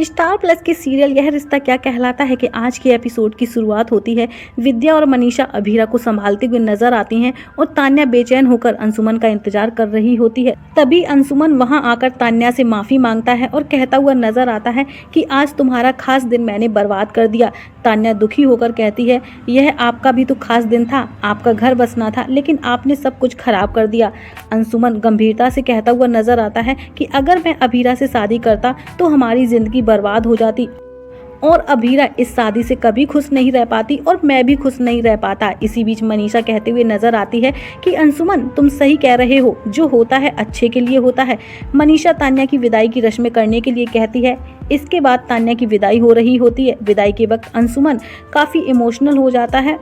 Star plus के serial यह रिश्ता क्या कहलाता है कि आज के एपिसोड की शुरुआत होती है। विद्या और मनीषा अभीरा को संभालते हुए नजर आती हैं और तान्या बेचैन होकर अंशुमन का इंतजार कर रही होती है। तभी अंशुमन वहां आकर तान्या से माफी मांगता है और कहता हुआ नजर आता है कि आज तुम्हारा खास दिन मैंने बर्बाद कर दिया। तान्या दुखी होकर कहती है, यह आपका भी तो खास दिन था, आपका घर बसना था, लेकिन आपने सब कुछ खराब कर दिया। अंशुमन गंभीरता से कहता हुआ नजर आता है कि अगर मैं अभीरा से शादी करता तो हमारी जिंदगी बर्बाद हो जाती और अभीरा इस शादी से कभी खुश नहीं रह पाती और मैं भी खुश नहीं रह पाता। इसी बीच मनीषा कहते हुए नजर आती है कि अंशुमन तुम सही कह रहे हो, जो होता है अच्छे के लिए होता है। मनीषा तान्या की विदाई की रस्में करने के लिए कहती है। इसके बाद तान्या की विदाई हो रही होती है। विदाई के वक्त अंशुमन काफी इमोशनल हो जाता है।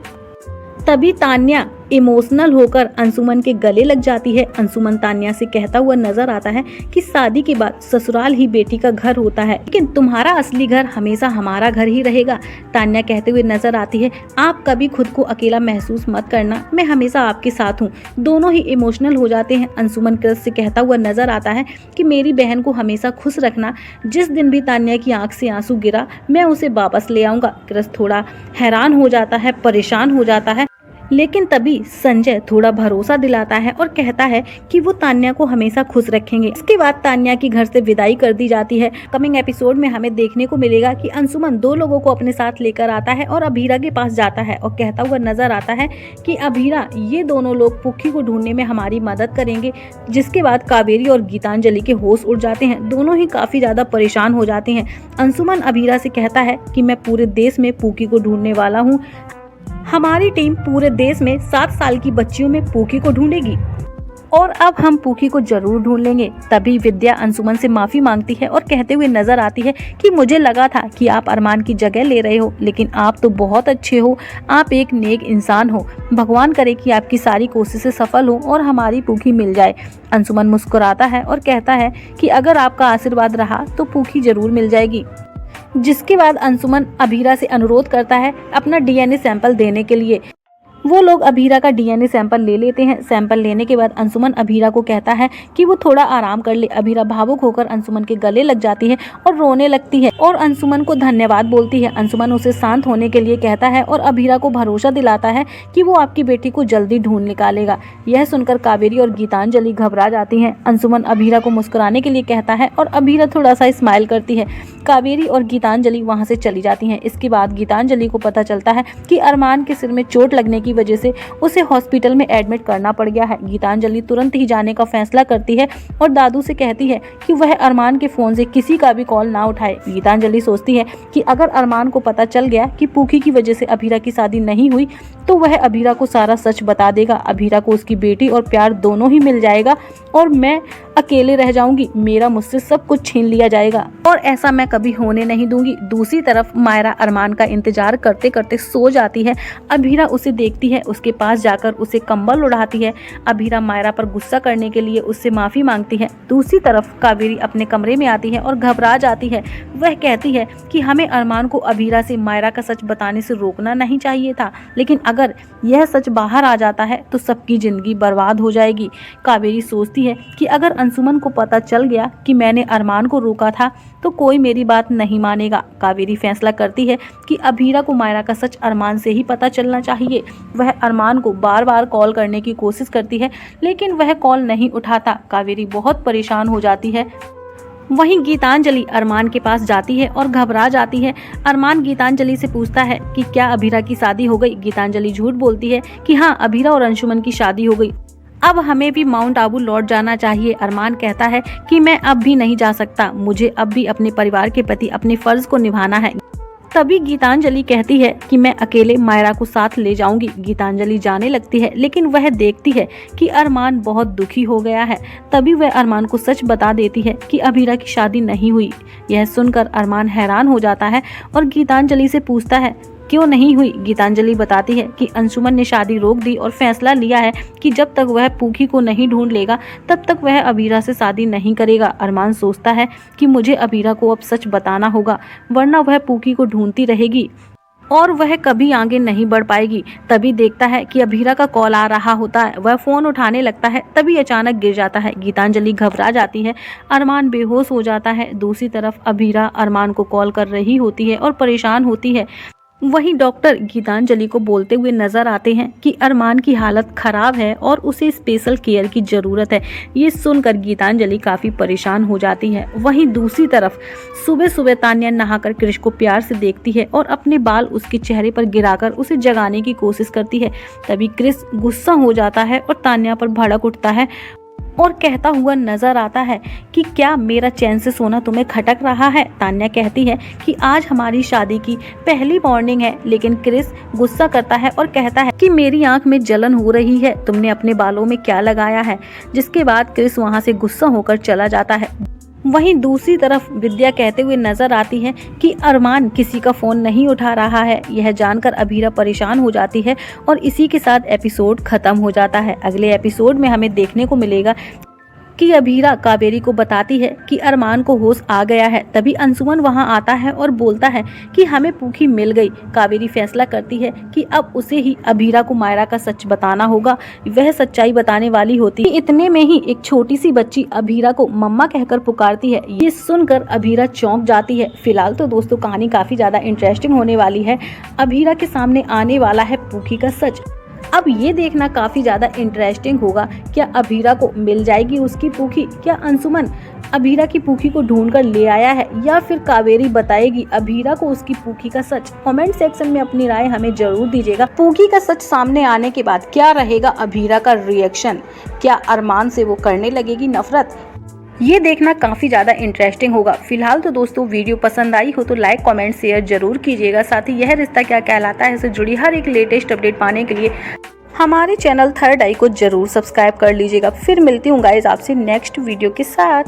तभी तान्या इमोशनल होकर अंशुमन के गले लग जाती है। अंशुमन तान्या से कहता हुआ नजर आता है कि शादी के बाद ससुराल ही बेटी का घर होता है, लेकिन तुम्हारा असली घर हमेशा हमारा घर ही रहेगा। तान्या कहते हुए नजर आती है, आप कभी खुद को अकेला महसूस मत करना, मैं हमेशा आपके साथ हूँ। दोनों ही इमोशनल हो जाते हैं। अंशुमन क्रस से कहता हुआ नजर आता है कि मेरी बहन को हमेशा खुश रखना। जिस दिन भी तान्या की आंख से आंसू गिरा मैं उसे वापस ले आऊंगा। क्रस थोड़ा हैरान हो जाता है, परेशान हो जाता है, लेकिन तभी संजय थोड़ा भरोसा दिलाता है और कहता है कि वो तान्या को हमेशा खुश रखेंगे। इसके बाद तान्या की घर से विदाई कर दी जाती है। कमिंग एपिसोड में हमें देखने को मिलेगा कि अंशुमन दो लोगों को अपने साथ लेकर आता है और अभीरा के पास जाता है और कहता हुआ नजर आता है कि अभीरा, ये दोनों लोग पुक्की को ढूंढने में हमारी मदद करेंगे। जिसके बाद कावेरी और गीतांजलि के होश उड़ जाते हैं। दोनों ही काफी ज्यादा परेशान हो जाते हैं। अंशुमन अभीरा से कहता है कि मैं पूरे देश में पुक्की को ढूंढने वाला हूँ। हमारी टीम पूरे देश में 7 साल की बच्चियों में पुक्की को ढूंढेगी और अब हम पुक्की को जरूर ढूंढ लेंगे। तभी विद्या अंशुमन से माफी मांगती है और कहते हुए नजर आती है कि मुझे लगा था कि आप अरमान की जगह ले रहे हो, लेकिन आप तो बहुत अच्छे हो, आप एक नेक इंसान हो। भगवान करे कि आपकी सारी कोशिशें सफल हो और हमारी पुक्की मिल जाए। अंशुमन मुस्कुराता है और कहता है कि अगर आपका आशीर्वाद रहा तो पुक्की जरूर मिल जाएगी। जिसके बाद अंशुमन अभीरा से अनुरोध करता है अपना डीएनए सैंपल देने के लिए। वो लोग अभीरा का डीएनए सैंपल ले लेते हैं। सैंपल लेने के बाद अंशुमन अभीरा को कहता है कि वो थोड़ा आराम कर ले। अभीरा भावुक होकर अंशुमन के गले लग जाती है और रोने लगती है और अंशुमन को धन्यवाद बोलती है। अंशुमन उसे शांत होने के लिए कहता है और अभीरा को भरोसा दिलाता है कि वो आपकी बेटी को जल्दी ढूंढ निकालेगा। यह सुनकर कावेरी और गीतांजलि घबरा जाती हैं। अंशुमन अभीरा को मुस्कुराने के लिए कहता है और अभीरा थोड़ा सा स्माइल करती है। कावेरी और गीतांजलि वहाँ से चली जाती हैं। इसके बाद गीतांजलि को पता चलता है कि अरमान के सिर में चोट लगने की वजह से उसे हॉस्पिटल में एडमिट करना पड़ गया है। गीतांजलि तुरंत ही जाने का फैसला करती है और दादू से कहती है कि वह अरमान के फोन से किसी का भी कॉल ना उठाए। गीतांजलि सोचती है कि अगर अरमान को पता चल गया कि पुक्की की वजह से अभीरा की शादी नहीं हुई तो वह अभीरा को सारा सच बता देगा। अभीरा को उसकी बेटी और प्यार दोनों ही मिल जाएगा और मैं अकेले रह जाऊंगी। मेरा मुझसे सब कुछ छीन लिया जाएगा और ऐसा मैं कभी होने नहीं दूंगी। दूसरी तरफ मायरा अरमान का इंतजार करते करते सो जाती है। अभीरा उसे देखती है, उसके पास जाकर उसे कंबल उड़ाती है। अभीरा मायरा पर गुस्सा करने के लिए उससे माफी मांगती है। दूसरी तरफ कावेरी अपने कमरे में आती है और घबरा जाती है। वह कहती है कि हमें अरमान को अभीरा से मायरा का सच बताने से रोकना नहीं चाहिए था, लेकिन अगर यह सच बाहर आ जाता है तो सबकी जिंदगी बर्बाद हो जाएगी। कावेरी सोचती है कि अगर अंशुमन को पता चल गया कि मैंने अरमान को रोका था तो कोई मेरी बात नहीं मानेगा। कावेरी फैसला करती है कि अभीरा को मायरा का सच अरमान से ही पता चलना चाहिए। वह अरमान को बार बार कॉल करने की कोशिश करती है, लेकिन वह कॉल नहीं उठाता। कावेरी बहुत परेशान हो जाती है। वहीं गीतांजलि अरमान के पास जाती है और घबरा जाती है। अरमान गीतांजलि से पूछता है कि क्या अभीरा की शादी हो गई। गीतांजलि झूठ बोलती है कि हाँ, अभीरा और अंशुमन की शादी हो गई, अब हमें भी माउंट आबू लौट जाना चाहिए। अरमान कहता है कि मैं अब भी नहीं जा सकता, मुझे अब भी अपने परिवार के प्रति अपने फर्ज को निभाना है। तभी गीतांजलि कहती है कि मैं अकेले मायरा को साथ ले जाऊंगी। गीतांजलि जाने लगती है, लेकिन वह देखती है कि अरमान बहुत दुखी हो गया है। तभी वह अरमान को सच बता देती है कि अभीरा की शादी नहीं हुई। यह सुनकर अरमान हैरान हो जाता है और गीतांजलि से पूछता है क्यों नहीं हुई। गीतांजलि बताती है कि अंशुमन ने शादी रोक दी और फैसला लिया है कि जब तक वह पुक्की को नहीं ढूंढ लेगा तब तक वह अभीरा से शादी नहीं करेगा। अरमान सोचता है कि मुझे अभीरा को अब सच बताना होगा, वरना वह पुक्की को ढूंढती रहेगी। और वह कभी आगे नहीं बढ़ पाएगी। तभी देखता है कि अभीरा का कॉल आ रहा होता है। वह फोन उठाने लगता है, तभी अचानक गिर जाता है। गीतांजलि घबरा जाती है, अरमान बेहोश हो जाता है। दूसरी तरफ अभीरा अरमान को कॉल कर रही होती है और परेशान होती है। वहीं डॉक्टर गीतांजलि को बोलते हुए नजर आते हैं कि अरमान की हालत खराब है और उसे स्पेशल केयर की जरूरत है। ये सुनकर गीतांजलि काफी परेशान हो जाती है। वहीं दूसरी तरफ सुबह सुबह तान्या नहाकर क्रिश को प्यार से देखती है और अपने बाल उसके चेहरे पर गिराकर उसे जगाने की कोशिश करती है। तभी क्रिश गुस्सा हो जाता है और तान्या पर भड़क उठता है और कहता हुआ नजर आता है कि क्या मेरा चैन से सोना तुम्हें खटक रहा है। तान्या कहती है कि आज हमारी शादी की पहली मॉर्निंग है, लेकिन क्रिस गुस्सा करता है और कहता है कि मेरी आंख में जलन हो रही है, तुमने अपने बालों में क्या लगाया है। जिसके बाद क्रिस वहां से गुस्सा होकर चला जाता है। वहीं दूसरी तरफ विद्या कहते हुए नजर आती है कि अरमान किसी का फोन नहीं उठा रहा है। यह जानकर अभीरा परेशान हो जाती है और इसी के साथ एपिसोड खत्म हो जाता है। अगले एपिसोड में हमें देखने को मिलेगा कि अभीरा कावेरी को बताती है कि अरमान को होश आ गया है। तभी अंशुमन वहां आता है और बोलता है कि हमें पूखी मिल गई। कावेरी फैसला करती है कि अब उसे ही अभीरा को मायरा का सच बताना होगा। वह सच्चाई बताने वाली होती है। इतने में ही एक छोटी सी बच्ची अभीरा को मम्मा कहकर पुकारती है। ये सुनकर अभीरा चौंक जाती है। फिलहाल तो दोस्तों कहानी काफी ज्यादा इंटरेस्टिंग होने वाली है। अभीरा के सामने आने वाला है पूखी का सच। अब ये देखना काफी ज्यादा इंटरेस्टिंग होगा, क्या अभीरा को मिल जाएगी उसकी पूखी, क्या अंशुमन अभीरा की पूखी को ढूंढ कर ले आया है, या फिर कावेरी बताएगी अभीरा को उसकी पूखी का सच। कमेंट सेक्शन में अपनी राय हमें जरूर दीजिएगा। पूखी का सच सामने आने के बाद क्या रहेगा अभीरा का रिएक्शन, क्या अरमान से वो करने लगेगी नफरत, ये देखना काफी ज्यादा इंटरेस्टिंग होगा। फिलहाल तो दोस्तों वीडियो पसंद आई हो तो लाइक कमेंट शेयर जरूर कीजिएगा। साथ ही यह रिश्ता क्या कहलाता है से जुड़ी हर एक लेटेस्ट अपडेट पाने के लिए हमारे चैनल थर्ड आई को जरूर सब्सक्राइब कर लीजिएगा। फिर मिलती हूँ गाइज आपसे नेक्स्ट वीडियो के साथ।